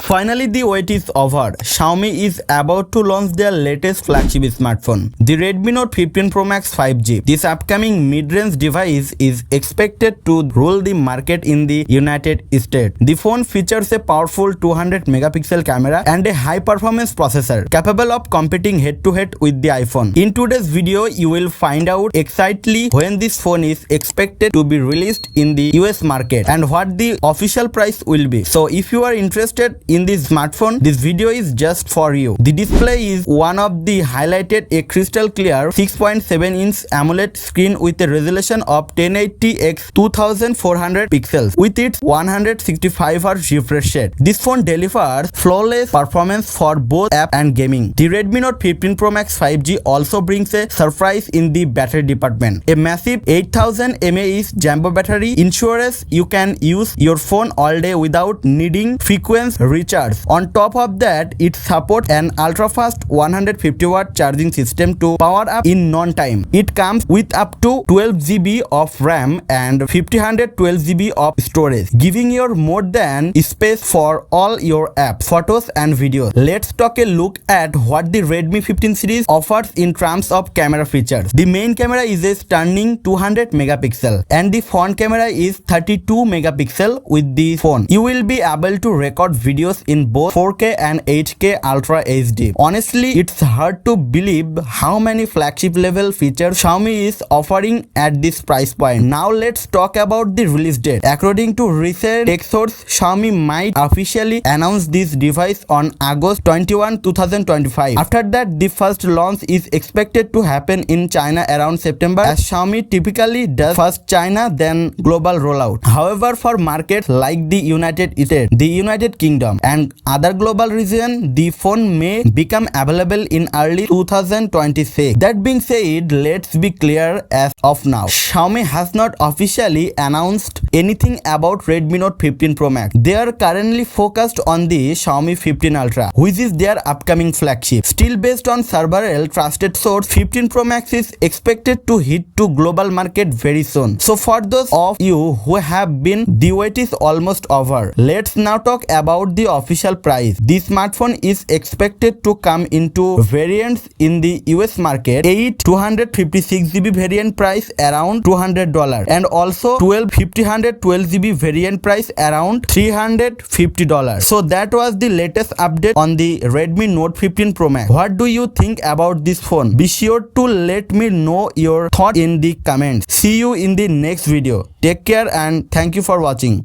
Finally, the wait is over. Xiaomi is about to launch their latest flagship smartphone, the Redmi Note 15 Pro Max 5G. This upcoming mid-range device is expected to rule the market in the United States. The phone features a powerful 200 megapixel camera and a high-performance processor capable of competing head-to-head with the iPhone. In today's video, you will find out exactly when this phone is expected to be released in the US market and what the official price will be. So if you are interested in this smartphone, this video is just for you. The display is one of the highlighted a crystal clear 6.7-inch AMOLED screen with a resolution of 1080x 2400 pixels with its 165Hz refresh rate. This phone delivers flawless performance for both app and gaming. The Redmi Note 15 Pro Max 5G also brings a surprise in the battery department. A massive 8000 mAh jumbo battery ensures you can use your phone all day without needing frequent recharge. On top of that, it supports an ultra-fast 150-watt charging system to power up in no time. It comes with up to 12 GB of RAM and 512 GB of storage, giving you more than space for all your apps, photos and videos. Let's take a look at what the Redmi 15 series offers in terms of camera features. The main camera is a stunning 200 megapixel and the front camera is 32 megapixel. With the phone, you will be able to record videos in both 4K and 8K Ultra HD. Honestly, it's hard to believe how many flagship level features Xiaomi is offering at this price point. Now let's talk about the release date. According to recent tech source, Xiaomi might officially announce this device on August 21, 2025. After that, the first launch is expected to happen in China around September, as Xiaomi typically does first China then global rollout. However, for markets like the United States, the United Kingdom and other global regions, the phone may become available in early 2026. That being said, let's be clear as of now, Xiaomi has not officially announced anything about Redmi Note 15 Pro Max. They are currently focused on the Xiaomi 15 Ultra, which is their upcoming flagship. Still, based on several trusted sources, 15 Pro Max is expected to hit to global market very soon. So for those of you who have been, the wait is almost over. Let's now talk about the official price. This smartphone is expected to come into variants in the US market. 8 256 GB variant price around $200 and also 12 512 GB variant price around $350. So that was the latest update on the Redmi Note 15 Pro Max. What do you think about this phone? Be sure to let me know your thought in the comments. See you in the next video. Take care and thank you for watching.